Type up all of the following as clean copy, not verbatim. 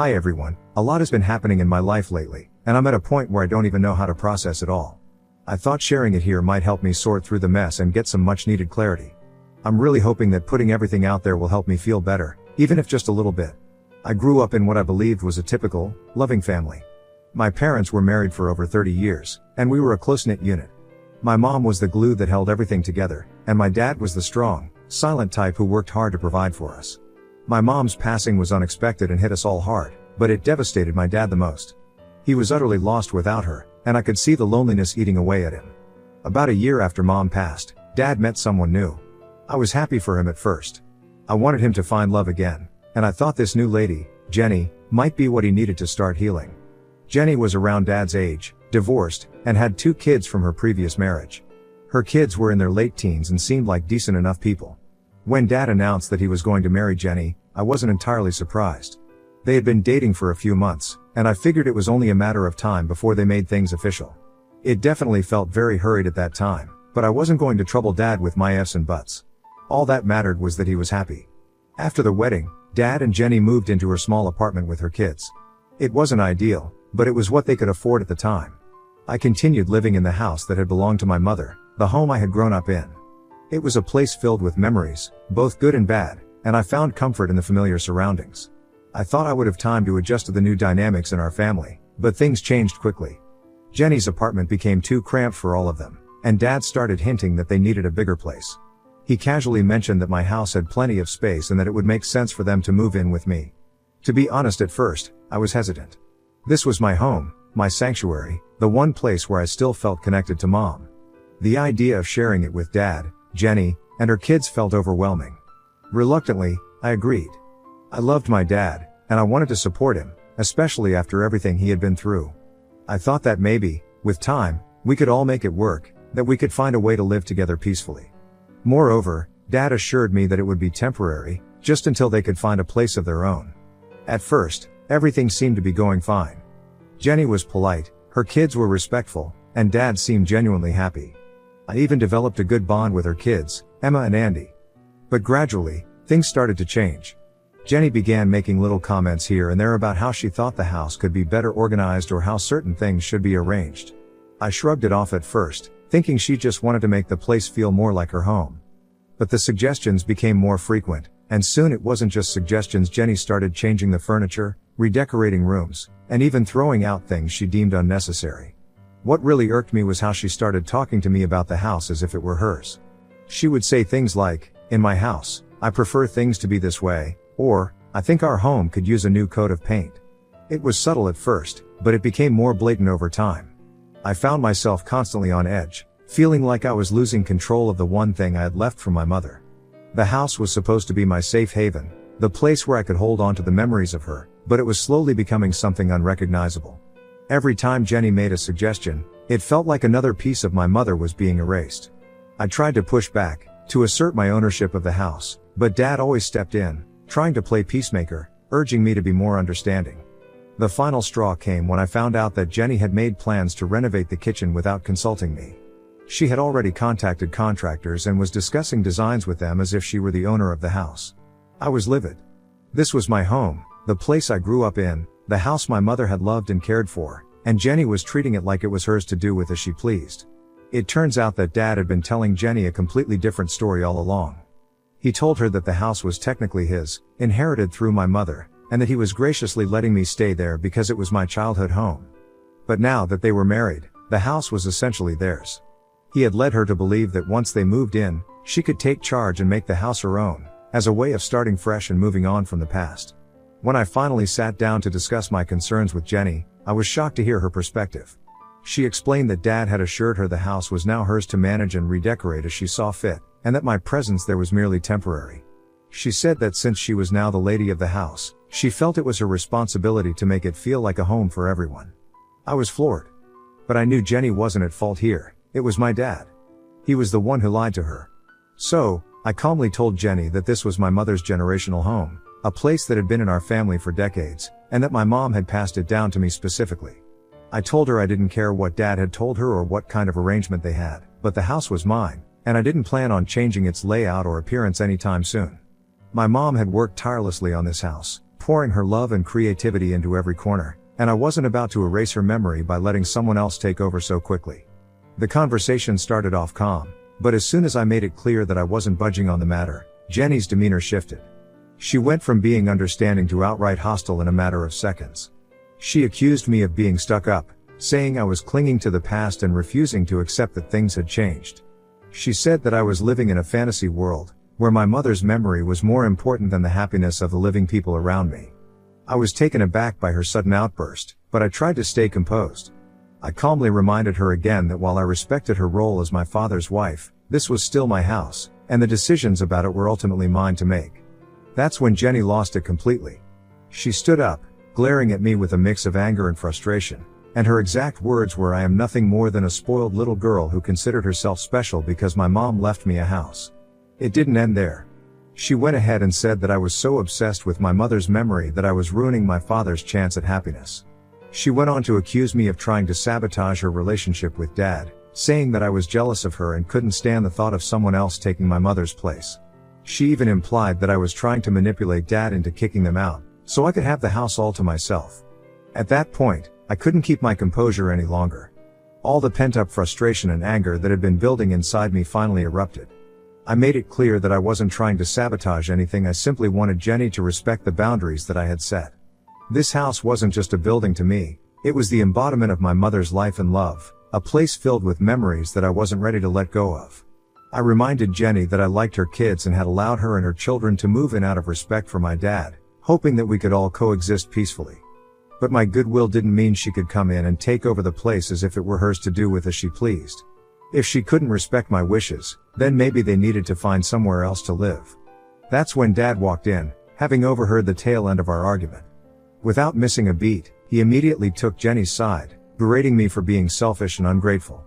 Hi everyone, a lot has been happening in my life lately, and I'm at a point where I don't even know how to process it all. I thought sharing it here might help me sort through the mess and get some much needed clarity. I'm really hoping that putting everything out there will help me feel better, even if just a little bit. I grew up in what I believed was a typical, loving family. My parents were married for over 30 years, and we were a close-knit unit. My mom was the glue that held everything together, and my dad was the strong, silent type who worked hard to provide for us. My mom's passing was unexpected and hit us all hard, but it devastated my dad the most. He was utterly lost without her, and I could see the loneliness eating away at him. About a year after Mom passed, Dad met someone new. I was happy for him at first. I wanted him to find love again, and I thought this new lady, Jenny, might be what he needed to start healing. Jenny was around Dad's age, divorced, and had 2 kids from her previous marriage. Her kids were in their late teens and seemed like decent enough people. When Dad announced that he was going to marry Jenny, I wasn't entirely surprised. They had been dating for a few months, and I figured it was only a matter of time before they made things official. It definitely felt very hurried at that time, but I wasn't going to trouble Dad with my ifs and buts. All that mattered was that he was happy. After the wedding, Dad and Jenny moved into her small apartment with her kids. It wasn't ideal, but it was what they could afford at the time. I continued living in the house that had belonged to my mother, the home I had grown up in. It was a place filled with memories, both good and bad, and I found comfort in the familiar surroundings. I thought I would have time to adjust to the new dynamics in our family, but things changed quickly. Jenny's apartment became too cramped for all of them, and Dad started hinting that they needed a bigger place. He casually mentioned that my house had plenty of space and that it would make sense for them to move in with me. To be honest, at first, I was hesitant. This was my home, my sanctuary, the one place where I still felt connected to Mom. The idea of sharing it with Dad, Jenny, and her kids felt overwhelming. Reluctantly, I agreed. I loved my dad, and I wanted to support him, especially after everything he had been through. I thought that maybe, with time, we could all make it work, that we could find a way to live together peacefully. Moreover, Dad assured me that it would be temporary, just until they could find a place of their own. At first, everything seemed to be going fine. Jenny was polite, her kids were respectful, and Dad seemed genuinely happy. I even developed a good bond with her kids, Emma and Andy. But gradually, things started to change. Jenny began making little comments here and there about how she thought the house could be better organized or how certain things should be arranged. I shrugged it off at first, thinking she just wanted to make the place feel more like her home. But the suggestions became more frequent, and soon it wasn't just suggestions. Jenny started changing the furniture, redecorating rooms, and even throwing out things she deemed unnecessary. What really irked me was how she started talking to me about the house as if it were hers. She would say things like, "In my house, I prefer things to be this way," or, "I think our home could use a new coat of paint." It was subtle at first, but it became more blatant over time. I found myself constantly on edge, feeling like I was losing control of the one thing I had left from my mother. The house was supposed to be my safe haven, the place where I could hold on to the memories of her, but it was slowly becoming something unrecognizable. Every time Jenny made a suggestion, it felt like another piece of my mother was being erased. I tried to push back, to assert my ownership of the house, but Dad always stepped in, trying to play peacemaker, urging me to be more understanding. The final straw came when I found out that Jenny had made plans to renovate the kitchen without consulting me. She had already contacted contractors and was discussing designs with them as if she were the owner of the house. I was livid. This was my home, the place I grew up in, the house my mother had loved and cared for, and Jenny was treating it like it was hers to do with as she pleased. It turns out that Dad had been telling Jenny a completely different story all along. He told her that the house was technically his, inherited through my mother, and that he was graciously letting me stay there because it was my childhood home. But now that they were married, the house was essentially theirs. He had led her to believe that once they moved in, she could take charge and make the house her own, as a way of starting fresh and moving on from the past. When I finally sat down to discuss my concerns with Jenny, I was shocked to hear her perspective. She explained that Dad had assured her the house was now hers to manage and redecorate as she saw fit, and that my presence there was merely temporary. She said that since she was now the lady of the house, she felt it was her responsibility to make it feel like a home for everyone. I was floored. But I knew Jenny wasn't at fault here, it was my dad. He was the one who lied to her. So, I calmly told Jenny that this was my mother's generational home, a place that had been in our family for decades, and that my mom had passed it down to me specifically. I told her I didn't care what Dad had told her or what kind of arrangement they had, but the house was mine, and I didn't plan on changing its layout or appearance anytime soon. My mom had worked tirelessly on this house, pouring her love and creativity into every corner, and I wasn't about to erase her memory by letting someone else take over so quickly. The conversation started off calm, but as soon as I made it clear that I wasn't budging on the matter, Jenny's demeanor shifted. She went from being understanding to outright hostile in a matter of seconds. She accused me of being stuck up, saying I was clinging to the past and refusing to accept that things had changed. She said that I was living in a fantasy world, where my mother's memory was more important than the happiness of the living people around me. I was taken aback by her sudden outburst, but I tried to stay composed. I calmly reminded her again that while I respected her role as my father's wife, this was still my house, and the decisions about it were ultimately mine to make. That's when Jenny lost it completely. She stood up, glaring at me with a mix of anger and frustration, and her exact words were, "I am nothing more than a spoiled little girl who considered herself special because my mom left me a house." It didn't end there. She went ahead and said that I was so obsessed with my mother's memory that I was ruining my father's chance at happiness. She went on to accuse me of trying to sabotage her relationship with Dad, saying that I was jealous of her and couldn't stand the thought of someone else taking my mother's place. She even implied that I was trying to manipulate Dad into kicking them out, so I could have the house all to myself. At that point, I couldn't keep my composure any longer. All the pent-up frustration and anger that had been building inside me finally erupted. I made it clear that I wasn't trying to sabotage anything, I simply wanted Jenny to respect the boundaries that I had set. This house wasn't just a building to me, it was the embodiment of my mother's life and love, a place filled with memories that I wasn't ready to let go of. I reminded Jenny that I liked her kids and had allowed her and her children to move in out of respect for my dad, hoping that we could all coexist peacefully. But my goodwill didn't mean she could come in and take over the place as if it were hers to do with as she pleased. If she couldn't respect my wishes, then maybe they needed to find somewhere else to live. That's when Dad walked in, having overheard the tail end of our argument. Without missing a beat, he immediately took Jenny's side, berating me for being selfish and ungrateful.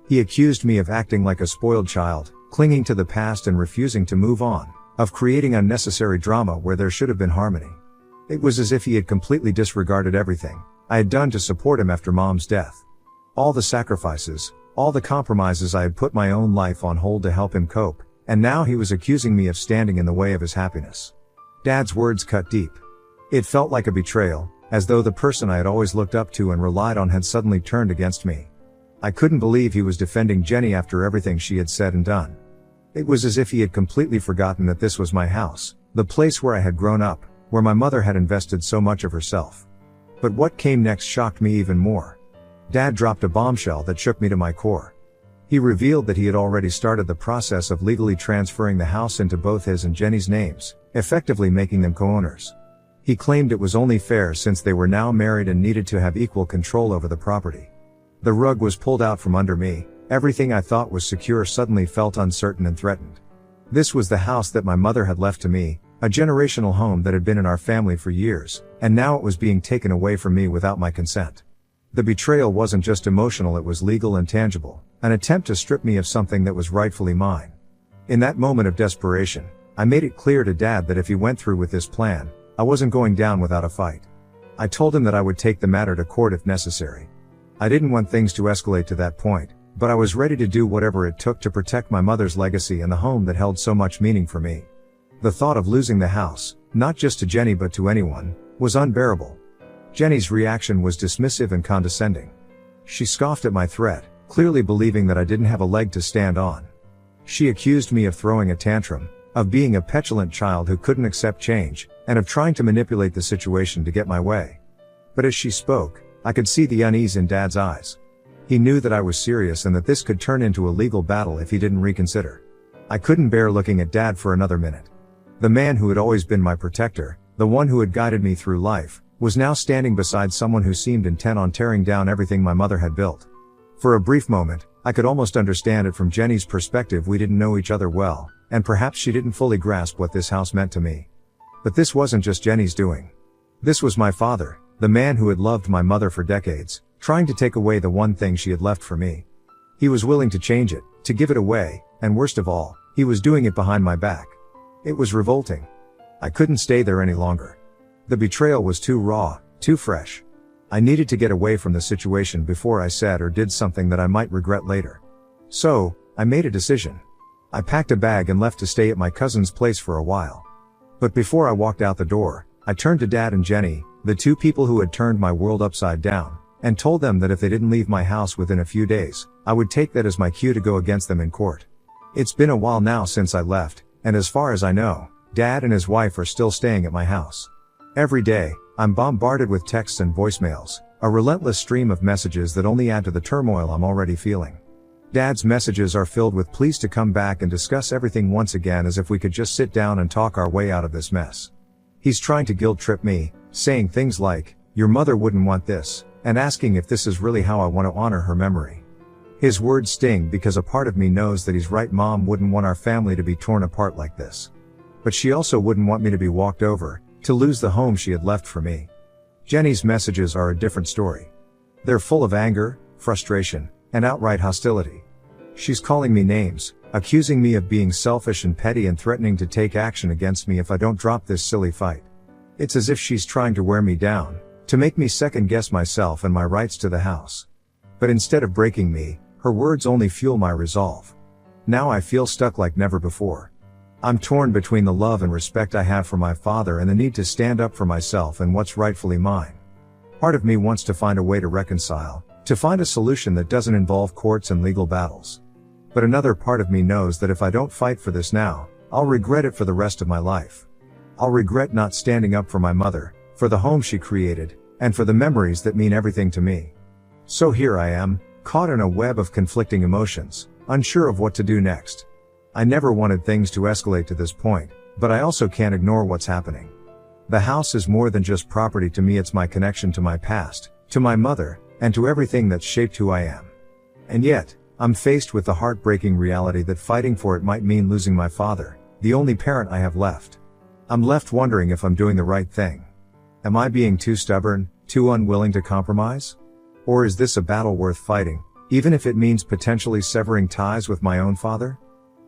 He accused me of acting like a spoiled child, clinging to the past and refusing to move on, of creating unnecessary drama where there should have been harmony. It was as if he had completely disregarded everything I had done to support him after Mom's death. All the sacrifices, all the compromises I had put my own life on hold to help him cope, and now he was accusing me of standing in the way of his happiness. Dad's words cut deep. It felt like a betrayal, as though the person I had always looked up to and relied on had suddenly turned against me. I couldn't believe he was defending Jenny after everything she had said and done. It was as if he had completely forgotten that this was my house, the place where I had grown up, where my mother had invested so much of herself. But what came next shocked me even more. Dad dropped a bombshell that shook me to my core. He revealed that he had already started the process of legally transferring the house into both his and Jenny's names, effectively making them co-owners. He claimed it was only fair since they were now married and needed to have equal control over the property. The rug was pulled out from under me, everything I thought was secure suddenly felt uncertain and threatened. This was the house that my mother had left to me, a generational home that had been in our family for years, and now it was being taken away from me without my consent. The betrayal wasn't just emotional, it was legal and tangible, an attempt to strip me of something that was rightfully mine. In that moment of desperation, I made it clear to Dad that if he went through with this plan, I wasn't going down without a fight. I told him that I would take the matter to court if necessary. I didn't want things to escalate to that point, but I was ready to do whatever it took to protect my mother's legacy and the home that held so much meaning for me. The thought of losing the house, not just to Jenny but to anyone, was unbearable. Jenny's reaction was dismissive and condescending. She scoffed at my threat, clearly believing that I didn't have a leg to stand on. She accused me of throwing a tantrum, of being a petulant child who couldn't accept change, and of trying to manipulate the situation to get my way. But as she spoke, I could see the unease in Dad's eyes. He knew that I was serious and that this could turn into a legal battle if he didn't reconsider. I couldn't bear looking at Dad for another minute. The man who had always been my protector, the one who had guided me through life, was now standing beside someone who seemed intent on tearing down everything my mother had built. For a brief moment, I could almost understand it from Jenny's perspective. We didn't know each other well, and perhaps she didn't fully grasp what this house meant to me. But this wasn't just Jenny's doing. This was my father, the man who had loved my mother for decades, trying to take away the one thing she had left for me. He was willing to change it, to give it away, and worst of all, he was doing it behind my back. It was revolting. I couldn't stay there any longer. The betrayal was too raw, too fresh. I needed to get away from the situation before I said or did something that I might regret later. So, I made a decision. I packed a bag and left to stay at my cousin's place for a while. But before I walked out the door, I turned to Dad and Jenny, the two people who had turned my world upside down, and told them that if they didn't leave my house within a few days, I would take that as my cue to go against them in court. It's been a while now since I left, and as far as I know, Dad and his wife are still staying at my house. Every day, I'm bombarded with texts and voicemails, a relentless stream of messages that only add to the turmoil I'm already feeling. Dad's messages are filled with pleas to come back and discuss everything once again, as if we could just sit down and talk our way out of this mess. He's trying to guilt trip me, saying things like, "Your mother wouldn't want this," and asking if this is really how I want to honor her memory. His words sting because a part of me knows that he's right. Mom wouldn't want our family to be torn apart like this. But she also wouldn't want me to be walked over, to lose the home she had left for me. Jenny's messages are a different story. They're full of anger, frustration, and outright hostility. She's calling me names, accusing me of being selfish and petty, and threatening to take action against me if I don't drop this silly fight. It's as if she's trying to wear me down, to make me second guess myself and my rights to the house. But instead of breaking me, her words only fuel my resolve. Now I feel stuck like never before. I'm torn between the love and respect I have for my father and the need to stand up for myself and what's rightfully mine. Part of me wants to find a way to reconcile, to find a solution that doesn't involve courts and legal battles. But another part of me knows that if I don't fight for this now, I'll regret it for the rest of my life. I'll regret not standing up for my mother, for the home she created, and for the memories that mean everything to me. So here I am, caught in a web of conflicting emotions, unsure of what to do next. I never wanted things to escalate to this point, but I also can't ignore what's happening. The house is more than just property to me. It's my connection to my past, to my mother, and to everything that's shaped who I am. And yet, I'm faced with the heartbreaking reality that fighting for it might mean losing my father, the only parent I have left. I'm left wondering if I'm doing the right thing. Am I being too stubborn, too unwilling to compromise? Or is this a battle worth fighting, even if it means potentially severing ties with my own father?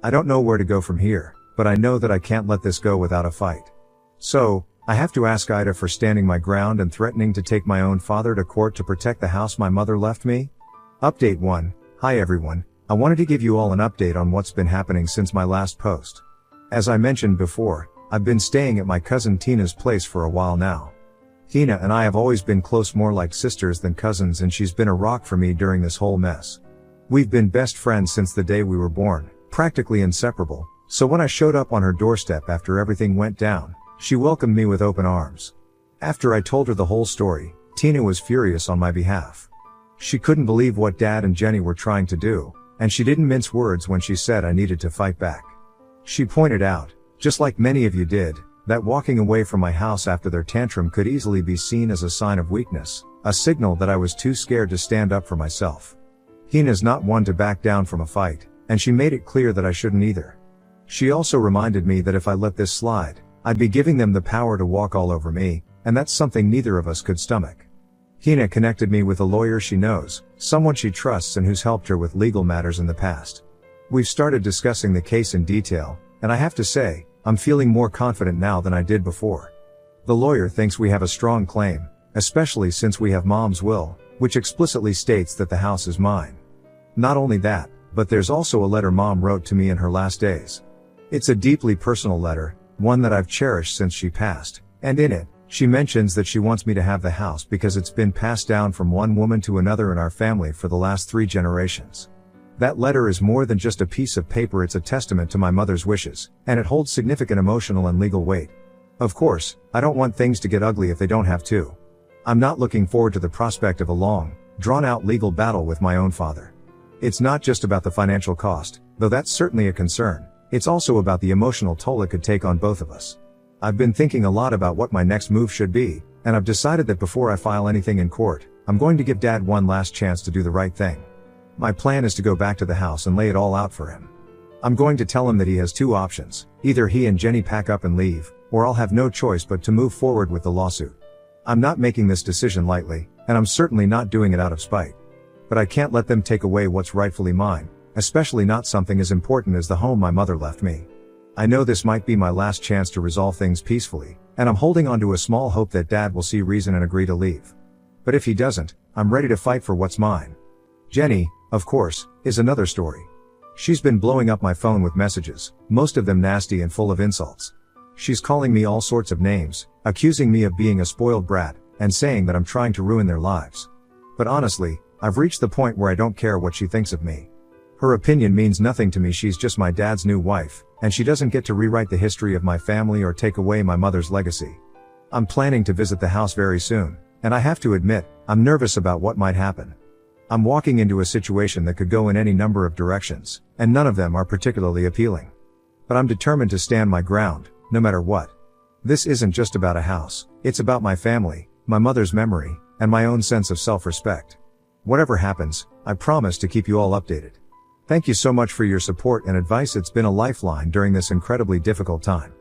I don't know where to go from here, but I know that I can't let this go without a fight. So, I have to ask Ida for standing my ground and threatening to take my own father to court to protect the house my mother left me. Update 1. Hi everyone, I wanted to give you all an update on what's been happening since my last post. As I mentioned before, I've been staying at my cousin Tina's place for a while now. Tina and I have always been close, more like sisters than cousins, and she's been a rock for me during this whole mess. We've been best friends since the day we were born, practically inseparable, so when I showed up on her doorstep after everything went down, she welcomed me with open arms. After I told her the whole story, Tina was furious on my behalf. She couldn't believe what Dad and Jenny were trying to do, and she didn't mince words when she said I needed to fight back. She pointed out, just like many of you did, that walking away from my house after their tantrum could easily be seen as a sign of weakness, a signal that I was too scared to stand up for myself. Tina's not one to back down from a fight, and she made it clear that I shouldn't either. She also reminded me that if I let this slide, I'd be giving them the power to walk all over me, and that's something neither of us could stomach. Tina connected me with a lawyer she knows, someone she trusts and who's helped her with legal matters in the past. We've started discussing the case in detail, and I have to say, I'm feeling more confident now than I did before. The lawyer thinks we have a strong claim, especially since we have Mom's will, which explicitly states that the house is mine. Not only that, but there's also a letter Mom wrote to me in her last days. It's a deeply personal letter, one that I've cherished since she passed, and in it, she mentions that she wants me to have the house because it's been passed down from one woman to another in our family for the last 3 generations. That letter is more than just a piece of paper. It's a testament to my mother's wishes, and it holds significant emotional and legal weight. Of course, I don't want things to get ugly if they don't have to. I'm not looking forward to the prospect of a long, drawn-out legal battle with my own father. It's not just about the financial cost, though that's certainly a concern. It's also about the emotional toll it could take on both of us. I've been thinking a lot about what my next move should be, and I've decided that before I file anything in court, I'm going to give Dad one last chance to do the right thing. My plan is to go back to the house and lay it all out for him. I'm going to tell him that he has 2 options, either he and Jenny pack up and leave, or I'll have no choice but to move forward with the lawsuit. I'm not making this decision lightly, and I'm certainly not doing it out of spite. But I can't let them take away what's rightfully mine, especially not something as important as the home my mother left me. I know this might be my last chance to resolve things peacefully, and I'm holding on to a small hope that Dad will see reason and agree to leave. But if he doesn't, I'm ready to fight for what's mine. Jenny, of course, is another story. She's been blowing up my phone with messages, most of them nasty and full of insults. She's calling me all sorts of names, accusing me of being a spoiled brat, and saying that I'm trying to ruin their lives. But honestly, I've reached the point where I don't care what she thinks of me. Her opinion means nothing to me. She's just my dad's new wife, and she doesn't get to rewrite the history of my family or take away my mother's legacy. I'm planning to visit the house very soon, and I have to admit, I'm nervous about what might happen. I'm walking into a situation that could go in any number of directions, and none of them are particularly appealing. But I'm determined to stand my ground, no matter what. This isn't just about a house, it's about my family, my mother's memory, and my own sense of self-respect. Whatever happens, I promise to keep you all updated. Thank you so much for your support and advice. It's been a lifeline during this incredibly difficult time.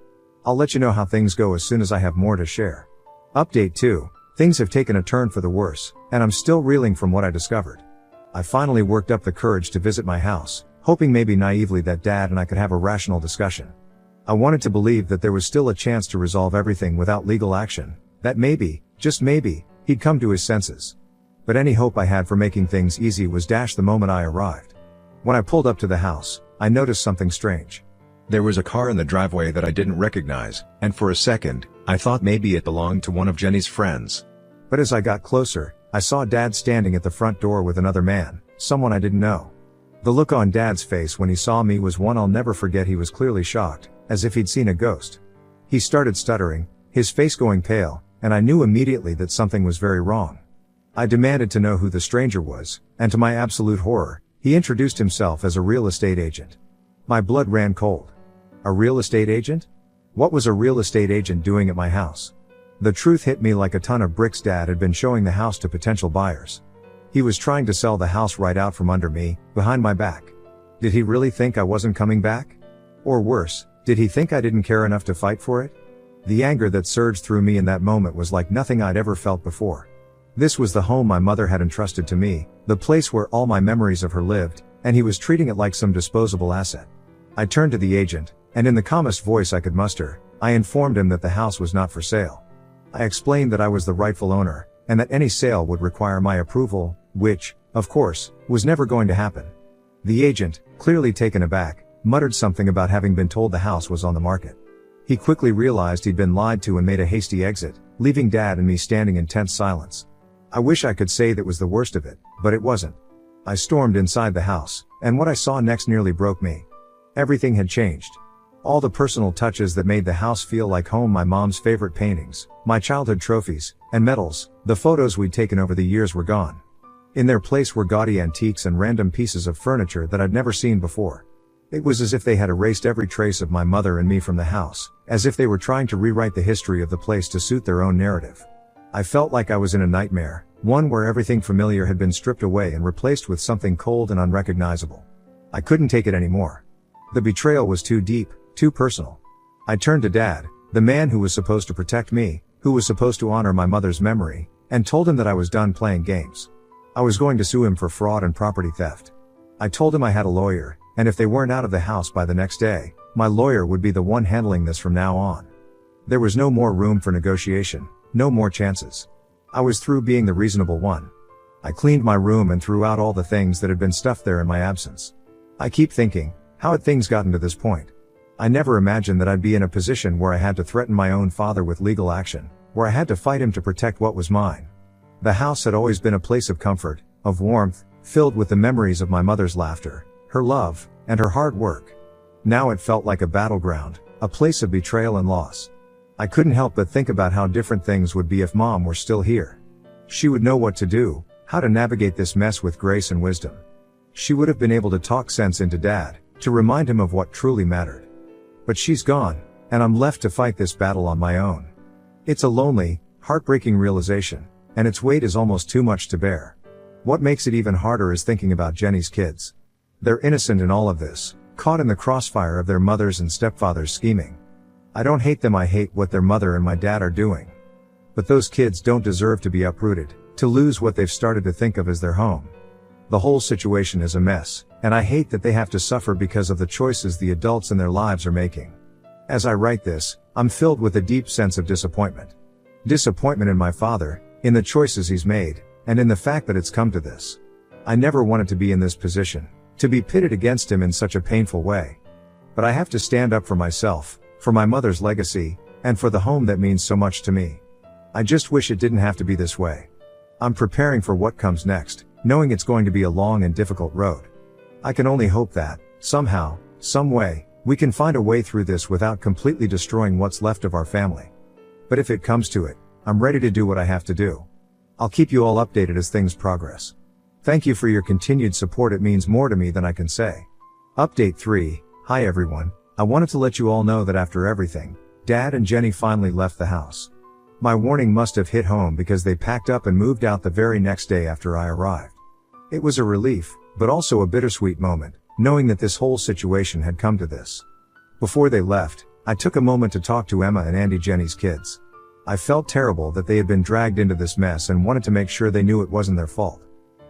I'll let you know how things go as soon as I have more to share. Update 2. Things have taken a turn for the worse, and I'm still reeling from what I discovered. I finally worked up the courage to visit my house, hoping maybe naively that Dad and I could have a rational discussion. I wanted to believe that there was still a chance to resolve everything without legal action, that maybe, just maybe, he'd come to his senses. But any hope I had for making things easy was dashed the moment I arrived. When I pulled up to the house, I noticed something strange. There was a car in the driveway that I didn't recognize, and for a second, I thought maybe it belonged to one of Jenny's friends. But as I got closer, I saw Dad standing at the front door with another man, someone I didn't know. The look on Dad's face when he saw me was one I'll never forget. He was clearly shocked, as if he'd seen a ghost. He started stuttering, his face going pale, and I knew immediately that something was very wrong. I demanded to know who the stranger was, and to my absolute horror, he introduced himself as a real estate agent. My blood ran cold. A real estate agent? What was a real estate agent doing at my house? The truth hit me like a ton of bricks. Dad had been showing the house to potential buyers. He was trying to sell the house right out from under me, behind my back. Did he really think I wasn't coming back? Or worse, did he think I didn't care enough to fight for it? The anger that surged through me in that moment was like nothing I'd ever felt before. This was the home my mother had entrusted to me, the place where all my memories of her lived, and he was treating it like some disposable asset. I turned to the agent, and in the calmest voice I could muster, I informed him that the house was not for sale. I explained that I was the rightful owner, and that any sale would require my approval, which, of course, was never going to happen. The agent, clearly taken aback, muttered something about having been told the house was on the market. He quickly realized he'd been lied to and made a hasty exit, leaving Dad and me standing in tense silence. I wish I could say that was the worst of it, but it wasn't. I stormed inside the house, and what I saw next nearly broke me. Everything had changed. All the personal touches that made the house feel like home, my mom's favorite paintings, my childhood trophies, and medals, the photos we'd taken over the years were gone. In their place were gaudy antiques and random pieces of furniture that I'd never seen before. It was as if they had erased every trace of my mother and me from the house, as if they were trying to rewrite the history of the place to suit their own narrative. I felt like I was in a nightmare, one where everything familiar had been stripped away and replaced with something cold and unrecognizable. I couldn't take it anymore. The betrayal was too deep, too personal. I turned to Dad, the man who was supposed to protect me, who was supposed to honor my mother's memory, and told him that I was done playing games. I was going to sue him for fraud and property theft. I told him I had a lawyer, and if they weren't out of the house by the next day, my lawyer would be the one handling this from now on. There was no more room for negotiation, no more chances. I was through being the reasonable one. I cleaned my room and threw out all the things that had been stuffed there in my absence. I keep thinking, how had things gotten to this point? I never imagined that I'd be in a position where I had to threaten my own father with legal action, where I had to fight him to protect what was mine. The house had always been a place of comfort, of warmth, filled with the memories of my mother's laughter, her love, and her hard work. Now it felt like a battleground, a place of betrayal and loss. I couldn't help but think about how different things would be if Mom were still here. She would know what to do, how to navigate this mess with grace and wisdom. She would have been able to talk sense into Dad, to remind him of what truly mattered. But she's gone, and I'm left to fight this battle on my own. It's a lonely, heartbreaking realization, and its weight is almost too much to bear. What makes it even harder is thinking about Jenny's kids. They're innocent in all of this, caught in the crossfire of their mother's and stepfather's scheming. I don't hate them, I hate what their mother and my dad are doing. But those kids don't deserve to be uprooted, to lose what they've started to think of as their home. The whole situation is a mess, and I hate that they have to suffer because of the choices the adults in their lives are making. As I write this, I'm filled with a deep sense of disappointment. Disappointment in my father, in the choices he's made, and in the fact that it's come to this. I never wanted to be in this position, to be pitted against him in such a painful way. But I have to stand up for myself, for my mother's legacy, and for the home that means so much to me. I just wish it didn't have to be this way. I'm preparing for what comes next, knowing it's going to be a long and difficult road. I can only hope that, somehow, some way, we can find a way through this without completely destroying what's left of our family. But if it comes to it, I'm ready to do what I have to do. I'll keep you all updated as things progress. Thank you for your continued support, it means more to me than I can say. Update 3, hi everyone, I wanted to let you all know that after everything, Dad and Jenny finally left the house. My warning must have hit home because they packed up and moved out the very next day after I arrived. It was a relief, but also a bittersweet moment, knowing that this whole situation had come to this. Before they left, I took a moment to talk to Emma and Andy, Jenny's kids. I felt terrible that they had been dragged into this mess and wanted to make sure they knew it wasn't their fault.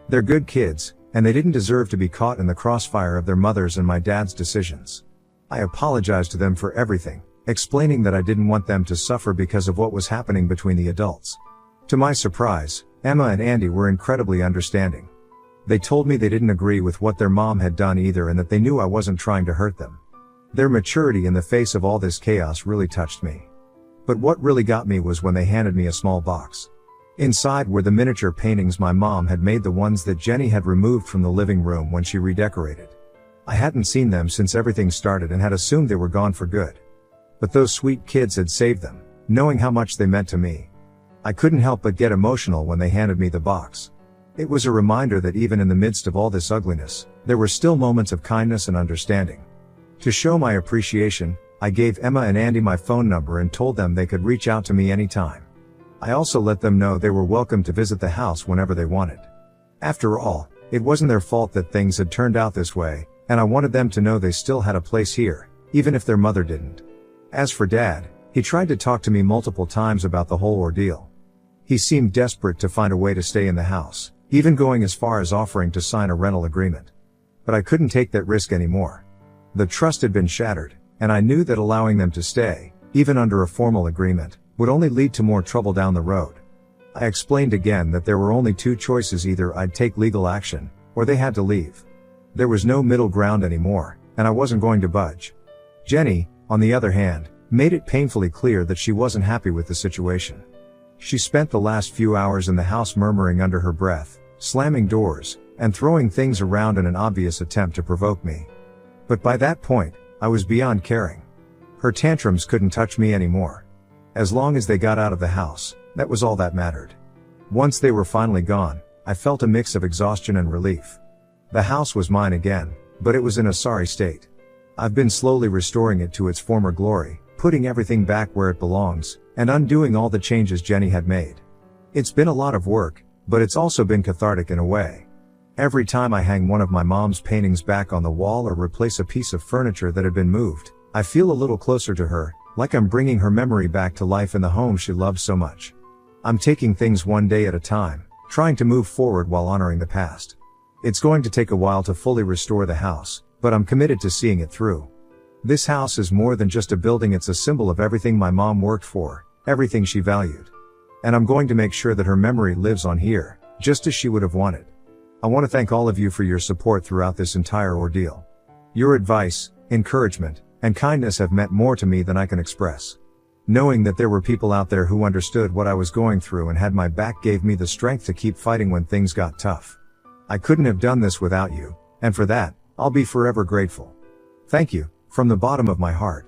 They're good kids, and they didn't deserve to be caught in the crossfire of their mother's and my dad's decisions. I apologized to them for everything, explaining that I didn't want them to suffer because of what was happening between the adults. To my surprise, Emma and Andy were incredibly understanding. They told me they didn't agree with what their mom had done either and that they knew I wasn't trying to hurt them. Their maturity in the face of all this chaos really touched me. But what really got me was when they handed me a small box. Inside were the miniature paintings my mom had made, the ones that Jenny had removed from the living room when she redecorated. I hadn't seen them since everything started and had assumed they were gone for good. But those sweet kids had saved them, knowing how much they meant to me. I couldn't help but get emotional when they handed me the box. It was a reminder that even in the midst of all this ugliness, there were still moments of kindness and understanding. To show my appreciation, I gave Emma and Andy my phone number and told them they could reach out to me anytime. I also let them know they were welcome to visit the house whenever they wanted. After all, it wasn't their fault that things had turned out this way, and I wanted them to know they still had a place here, even if their mother didn't. As for Dad, he tried to talk to me multiple times about the whole ordeal. He seemed desperate to find a way to stay in the house, even going as far as offering to sign a rental agreement. But I couldn't take that risk anymore. The trust had been shattered, and I knew that allowing them to stay, even under a formal agreement, would only lead to more trouble down the road. I explained again that there were only two choices: either I'd take legal action, or they had to leave. There was no middle ground anymore, and I wasn't going to budge. Jenny, on the other hand, made it painfully clear that she wasn't happy with the situation. She spent the last few hours in the house murmuring under her breath, slamming doors, and throwing things around in an obvious attempt to provoke me. But by that point, I was beyond caring. Her tantrums couldn't touch me anymore. As long as they got out of the house, that was all that mattered. Once they were finally gone, I felt a mix of exhaustion and relief. The house was mine again, but it was in a sorry state. I've been slowly restoring it to its former glory, putting everything back where it belongs, and undoing all the changes Jenny had made. It's been a lot of work, but it's also been cathartic in a way. Every time I hang one of my mom's paintings back on the wall or replace a piece of furniture that had been moved, I feel a little closer to her, like I'm bringing her memory back to life in the home she loved so much. I'm taking things one day at a time, trying to move forward while honoring the past. It's going to take a while to fully restore the house, but I'm committed to seeing it through. This house is more than just a building, it's a symbol of everything my mom worked for, everything she valued. And I'm going to make sure that her memory lives on here, just as she would have wanted. I want to thank all of you for your support throughout this entire ordeal. Your advice, encouragement, and kindness have meant more to me than I can express. Knowing that there were people out there who understood what I was going through and had my back gave me the strength to keep fighting when things got tough. I couldn't have done this without you, and for that, I'll be forever grateful. Thank you, from the bottom of my heart.